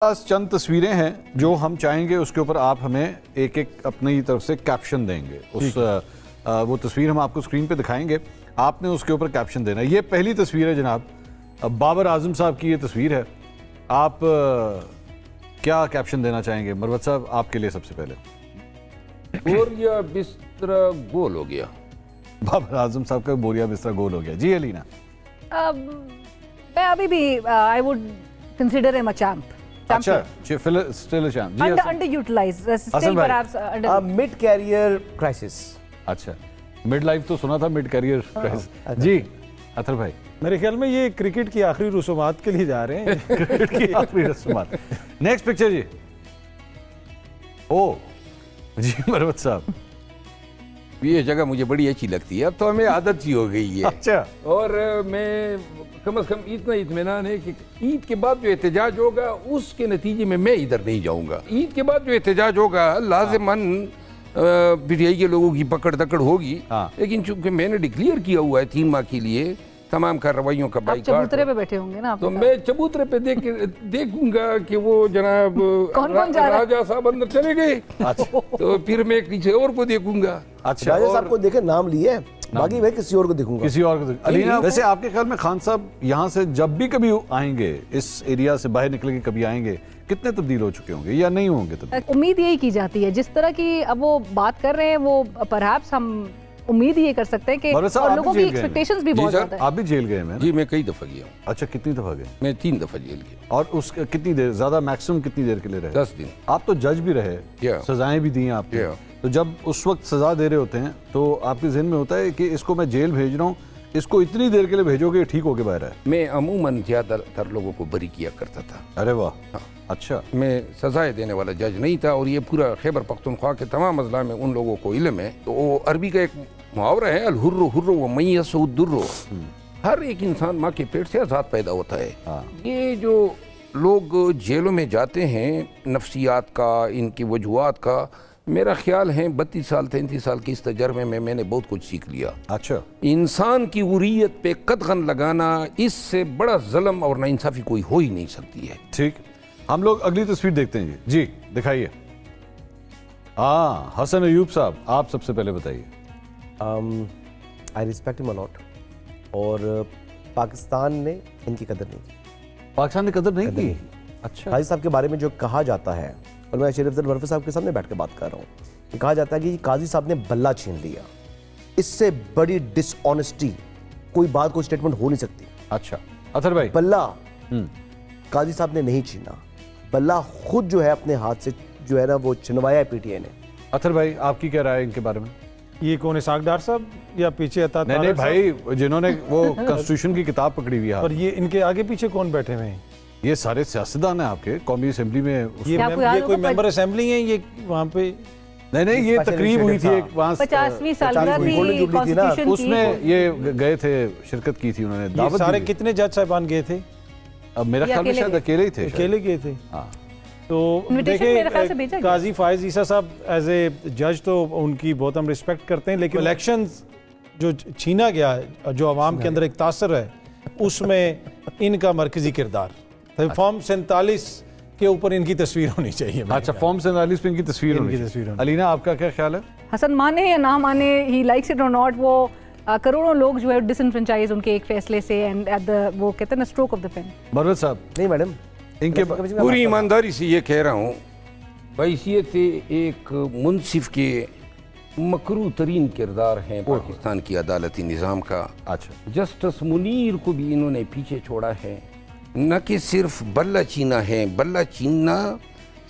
पास चंद तस्वीरें हैं जो हम चाहेंगे उसके ऊपर आप हमें एक एक अपनी तरफ से कैप्शन देंगे। वो तस्वीर हम आपको स्क्रीन पे दिखाएंगे, आपने उसके ऊपर कैप्शन देना है। ये पहली तस्वीर है जनाब, बाबर आजम साहब की ये तस्वीर है। आप क्या कैप्शन देना चाहेंगे? मरवत साहब आपके लिए सबसे पहले। बोरिया बिस्तरा गोल हो गया। बाबर आजम साहब का बोरिया बिस्तरा गोल हो गया। जी अलीना। मैं अभी भी I would consider him a champ. अच्छा, still a champ. Underutilized, still perhaps mid career crisis. अच्छा, मिड लाइफ तो सुना था, मिड कैरियर क्राइसिस। जी अतर भाई, मेरे ख्याल में ये क्रिकेट की आखिरी रसूमात के लिए जा रहे हैं। क्रिकेट की आखिरी रसूमात। नेक्स्ट पिक्चर जी। ओ जी मरवत साहब, ये जगह मुझे बड़ी अच्छी लगती है, अब तो हमें आदत सी हो गई है। अच्छा, और मैं कम से कम इतना इत्मीनान है कि ईद के बाद जो एहतजाज होगा उसके नतीजे में मैं इधर नहीं जाऊंगा। ईद के बाद जो एहतजाज होगा लाज़िमन पीटीआई के लोगों की पकड़ दकड़ होगी, लेकिन चूंकि मैंने डिक्लेयर किया हुआ है 3 माह के लिए तमाम कार्रवाइयों का बाइकाट। चबूतरे पे बैठे होंगे ना, तो मैं चबूतरे पे देखूंगा कि वो जनाब कौन जा रहा है? राजा साहब अंदर चले गए। अच्छा। तो फिर मैं किसी और को देखूंगा। अच्छा, राजा साहब को देखे, नाम लिए, बाकी मैं किसी और को देखूंगा। किसी और को अलीना, वैसे आपके ख्याल में खान साहब यहाँ से जब भी कभी आएंगे, इस एरिया से बाहर निकल के कभी आएंगे, कितने तब्दील हो चुके होंगे या नहीं होंगे तब्दील? उम्मीद यही की जाती है, जिस तरह की अब वो बात कर रहे हैं वो परहैप्स हम उम्मीद ये कर सकते हैं कि और लोगों की एक्सपेक्टेशंस भी बहुत ज्यादा है। आप भी जेल गए हैं? जी मैं कई दफा गया हूँ। अच्छा, कितनी दफा गए? मैं 3 दफा जेल गया। और उस कितनी देर, ज्यादा मैक्सिमम कितनी देर के लिए रहे? 10 दिन। आप तो जज भी रहे, सजाएं भी दी हैं आपने, तो जब उस वक्त सजा दे रहे होते हैं तो आपके जहन में होता है कि इसको मैं जेल भेज रहा हूँ, इसको इतनी देर के लिए भेजोगे ठीक होके बाहर है? मैं अमूमन ज्यादातर लोगों को बरी किया करता था। अरे वाह। हाँ। अच्छा, मैं सजाएं देने वाला जज नहीं था, और ये पूरा खैबर पख्तूनख्वा के तमाम अजला में उन लोगों को इल्म है। तो वो अरबी का एक मुहावरा है, अल हुर्रो हुर्रो व मय्यसु दुर्रो। हर एक इंसान माँ के पेट से आज़ाद पैदा होता है। ये जो लोग जेलों में जाते हैं, नफ्सियात का, इनकी वजूहात का, मेरा ख्याल है 32 साल 33 साल की इस तजर्बे में मैंने बहुत कुछ सीख लिया। अच्छा, इंसान की उरियत पे कदगन लगाना, इससे बड़ा जुल्म और नाइंसाफी कोई हो ही नहीं सकती है। ठीक, हम लोग अगली तस्वीर देखते हैं जी, दिखाइए। हाँ, हसन अयूब साहब, आप सबसे पहले बताइए। I respect him a lot, और पाकिस्तान ने इनकी कदर नहीं की। पाकिस्तान ने कदर नहीं की? अच्छा। काजी साहब के बारे में जो कहा जाता है, और मैं शरीफ बरफी साहब के सामने बैठ के बात कर रहा हूँ, कि कहा जाता है कि काजी साहब ने बल्ला छीन लिया। इससे बड़ी डिसऑनेस्टी कोई बात, कोई स्टेटमेंट हो नहीं सकती। अच्छा अतर भाई, बल्ला काजी साहब ने नहीं छीना, बल्ला खुद जो है अपने हाथ से जो है ना वो छिनवाया है पीटीआई ने। अतर भाई, आपकी क्या राय है इनके बारे में? ये कौन है, सागदार साहब या पीछे अता? नहीं भाई, जिन्होंने वो कॉन्स्टिट्यूशन की किताब पकड़ी हुई है। और ये इनके आगे पीछे कौन बैठे हुए हैं? ये सारे सियासतदान हैं आपके कौमी असेंबली में। ये कोई मेंबर असेंबली है ये वहाँ पे? नहीं, ये तकरीब हुई थी एक, 50वीं सालगिरह थी कॉन्स्टिट्यूशन, उसमें ये गए थे, शिरकत की थी उन्होंने। ये सारे कितने जज साहिबान गए थे? अब मेरा ख्याल में शायद अकेले ही थे। अकेले गए थे। हाँ। तो देखिए, काजी फायज ईसा साहब एज ए जज तो उनकी बहुत हम रिस्पेक्ट करते हैं, लेकिन इलेक्शंस जो छीना गया है, जो आवाम के अंदर एक तासर है, उसमें इनका मरकजी किरदार, फॉर्म 47 के ऊपर इनकी तस्वीर होनी चाहिए। अच्छा, फॉर्म 47 पे इनकी तस्वीर होनी। अलीना, आपका क्या ख्याल है? हसन माने या ना माने, ही लाइक्स इट और नॉट, वो करोड़ों लोग जो है डिसइनफ्रेंचाइज उनके एक फैसले से, एंड एट द वो कहते हैं ना stroke of the pen. Marwat साहब। नहीं मैडम, इनके पूरी ईमानदारी से ये कह रहा हूँ, हैसियत एक मुंसिफ के मकरू तरीन किरदार हैं पाकिस्तान की अदालती निज़ाम का। अच्छा। जस्टिस मुनीर को भी इन्होंने पीछे छोड़ा है। न कि सिर्फ बल्ला छीना है, बल्ला छीनना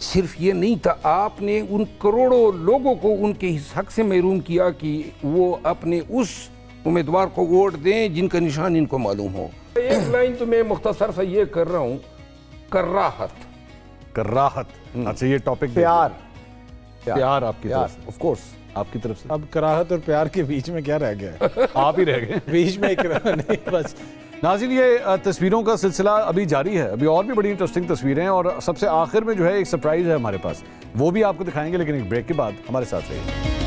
सिर्फ ये नहीं था, आपने उन करोड़ों लोगों को उनके इस हक से महरूम किया कि वो अपने उस उम्मीदवार को वोट दें जिनका निशान इनको मालूम हो। एक लाइन तो मैं मुख्तसर सा ये कर रहा हूँ, कर्राहत। अच्छा, ये टॉपिक प्यार आपकी तरफ से, ऑफ कोर्स आपकी तरफ से। अब कराहत और प्यार के बीच में क्या रह गया? आप ही रह गए बीच में एक नहीं बस। नाज़रीन, ये तस्वीरों का सिलसिला अभी जारी है, अभी और भी बड़ी इंटरेस्टिंग तस्वीरें हैं, और सबसे आखिर में जो है एक सरप्राइज है हमारे पास, वो भी आपको दिखाएंगे, लेकिन एक ब्रेक के बाद हमारे साथ रहिए।